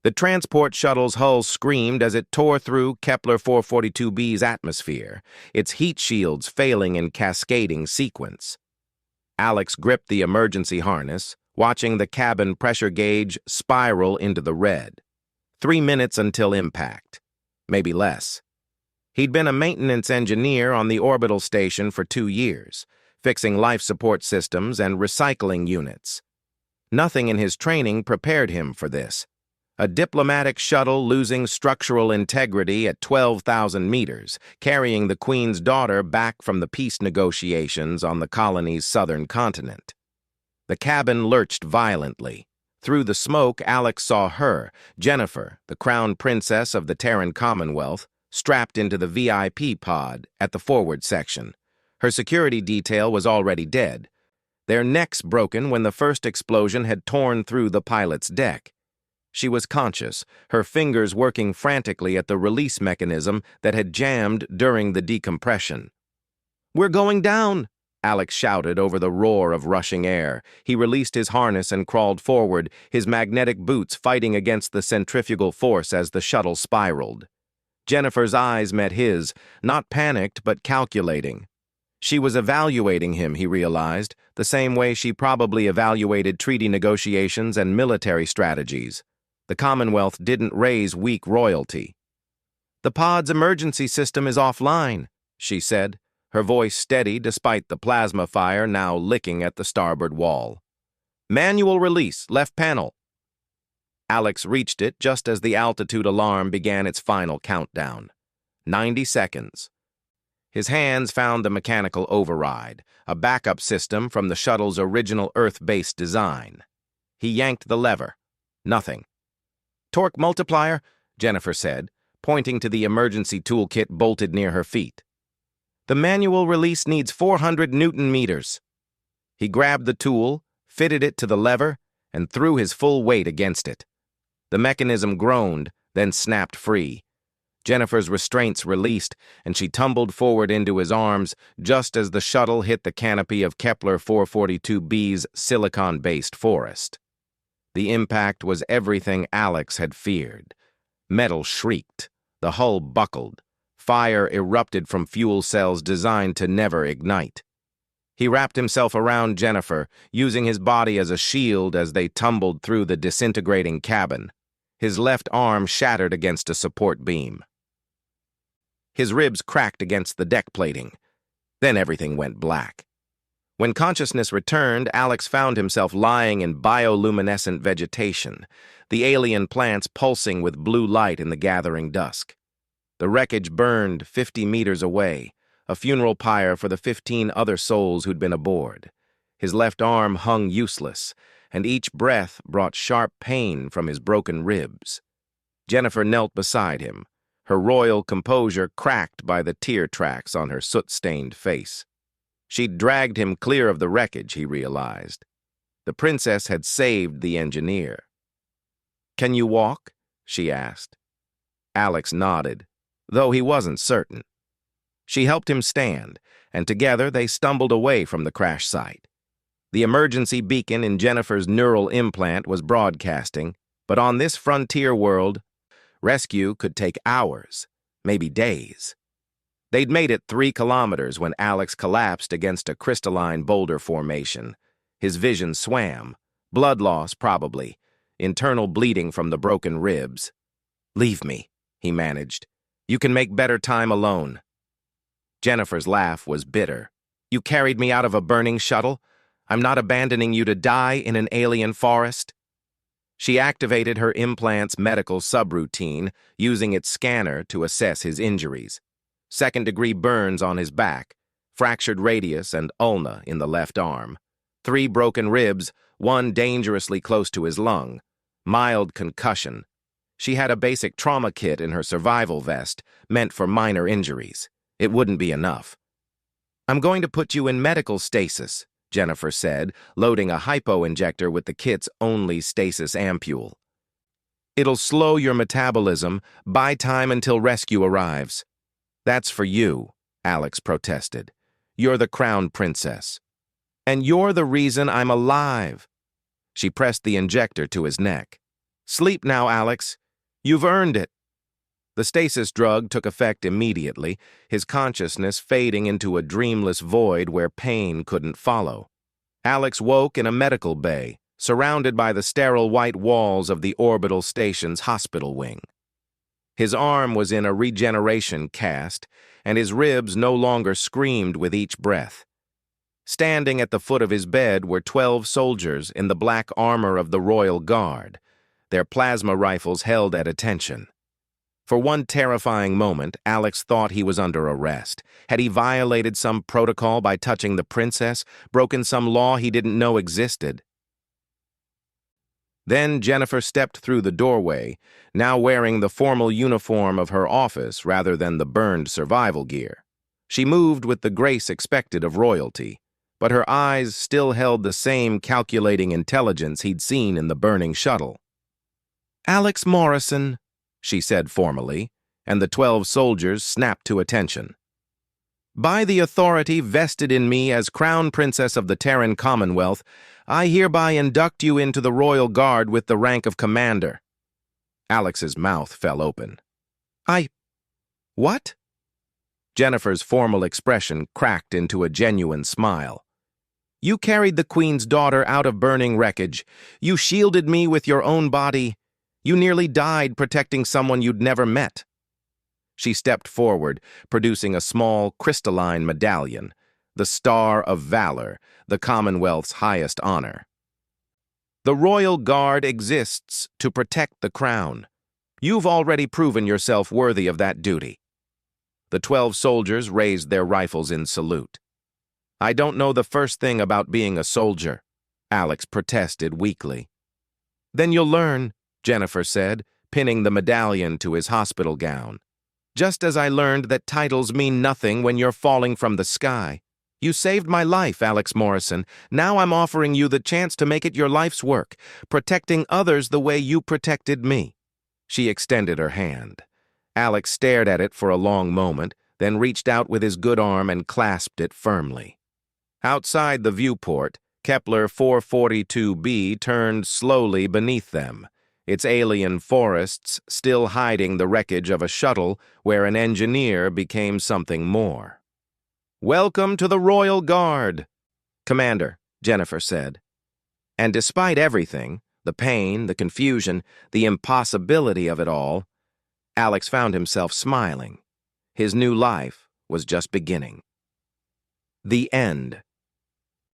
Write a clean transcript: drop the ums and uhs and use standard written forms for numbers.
The transport shuttle's hull screamed as it tore through Kepler 442b's atmosphere, its heat shields failing in cascading sequence. Alex gripped the emergency harness, watching the cabin pressure gauge spiral into the red. 3 minutes until impact. Maybe less. He'd been a maintenance engineer on the orbital station for 2 years, fixing life support systems and recycling units. Nothing in his training prepared him for this. A diplomatic shuttle losing structural integrity at 12,000 meters, carrying the Queen's daughter back from the peace negotiations on the colony's southern continent. The cabin lurched violently. Through the smoke, Alex saw her, Jennifer, the crown princess of the Terran Commonwealth, strapped into the VIP pod at the forward section. Her security detail was already dead. Their necks broken when the first explosion had torn through the pilot's deck. She was conscious, her fingers working frantically at the release mechanism that had jammed during the decompression. "We're going down!" Alex shouted over the roar of rushing air. He released his harness and crawled forward, his magnetic boots fighting against the centrifugal force as the shuttle spiraled. Jennifer's eyes met his, not panicked but calculating. She was evaluating him, he realized, the same way she probably evaluated treaty negotiations and military strategies. The Commonwealth didn't raise weak royalty. "The pod's emergency system is offline," she said, her voice steady despite the plasma fire now licking at the starboard wall. "Manual release, left panel." Alex reached it just as the altitude alarm began its final countdown. 90 seconds. His hands found the mechanical override, a backup system from the shuttle's original Earth-based design. He yanked the lever. Nothing. "Torque multiplier," Jennifer said, pointing to the emergency toolkit bolted near her feet. "The manual release needs 400 Newton meters." He grabbed the tool, fitted it to the lever, and threw his full weight against it. The mechanism groaned, then snapped free. Jennifer's restraints released, and she tumbled forward into his arms just as the shuttle hit the canopy of Kepler 442b's silicon-based forest. The impact was everything Alex had feared. Metal shrieked. The hull buckled. Fire erupted from fuel cells designed to never ignite. He wrapped himself around Jennifer, using his body as a shield as they tumbled through the disintegrating cabin. His left arm shattered against a support beam. His ribs cracked against the deck plating. Then everything went black. When consciousness returned, Alex found himself lying in bioluminescent vegetation, the alien plants pulsing with blue light in the gathering dusk. The wreckage burned 50 meters away, a funeral pyre for the 15 other souls who'd been aboard. His left arm hung useless, and each breath brought sharp pain from his broken ribs. Jennifer knelt beside him, her royal composure cracked by the tear tracks on her soot-stained face. She'd dragged him clear of the wreckage, he realized. The princess had saved the engineer. "Can you walk?" she asked. Alex nodded, though he wasn't certain. She helped him stand, and together they stumbled away from the crash site. The emergency beacon in Jennifer's neural implant was broadcasting, but on this frontier world, rescue could take hours, maybe days. They'd made it 3 kilometers when Alex collapsed against a crystalline boulder formation. His vision swam. Blood loss, probably. Internal bleeding from the broken ribs. "Leave me," he managed. "You can make better time alone." Jennifer's laugh was bitter. "You carried me out of a burning shuttle? I'm not abandoning you to die in an alien forest." She activated her implant's medical subroutine, using its scanner to assess his injuries. Second-degree burns on his back, fractured radius and ulna in the left arm, 3 broken ribs, 1 dangerously close to his lung, mild concussion. She had a basic trauma kit in her survival vest, meant for minor injuries. It wouldn't be enough. "I'm going to put you in medical stasis," Jennifer said, loading a hypo-injector with the kit's only stasis ampule. "It'll slow your metabolism, buy time until rescue arrives." "That's for you," Alex protested. "You're the crown princess. And you're the reason I'm alive." She pressed the injector to his neck. Sleep now, Alex. You've earned it. The stasis drug took effect immediately, his consciousness fading into a dreamless void where pain couldn't follow. Alex woke in a medical bay, surrounded by the sterile white walls of the orbital station's hospital wing. His arm was in a regeneration cast, and his ribs no longer screamed with each breath. Standing at the foot of his bed were 12 soldiers in the black armor of the Royal Guard, their plasma rifles held at attention. For one terrifying moment, Alex thought he was under arrest. Had he violated some protocol by touching the princess, broken some law he didn't know existed? Then Jennifer stepped through the doorway, now wearing the formal uniform of her office rather than the burned survival gear. She moved with the grace expected of royalty, but her eyes still held the same calculating intelligence he'd seen in the burning shuttle. "Alex Morrison," she said formally, and the 12 soldiers snapped to attention. "By the authority vested in me as Crown Princess of the Terran Commonwealth, I hereby induct you into the Royal Guard with the rank of Commander." Alex's mouth fell open. What?" Jennifer's formal expression cracked into a genuine smile. "You carried the Queen's daughter out of burning wreckage. You shielded me with your own body. You nearly died protecting someone you'd never met." She stepped forward, producing a small, crystalline medallion, the Star of Valor, the Commonwealth's highest honor. "The Royal Guard exists to protect the crown. You've already proven yourself worthy of that duty." The 12 soldiers raised their rifles in salute. "I don't know the first thing about being a soldier," Alex protested weakly. "Then you'll learn," Jennifer said, pinning the medallion to his hospital gown. "Just as I learned that titles mean nothing when you're falling from the sky. You saved my life, Alex Morrison. Now I'm offering you the chance to make it your life's work, protecting others the way you protected me." She extended her hand. Alex stared at it for a long moment, then reached out with his good arm and clasped it firmly. Outside the viewport, Kepler 442b turned slowly beneath them, its alien forests still hiding the wreckage of a shuttle where an engineer became something more. "Welcome to the Royal Guard, Commander," Jennifer said. And despite everything, the pain, the confusion, the impossibility of it all, Alex found himself smiling. His new life was just beginning. The end.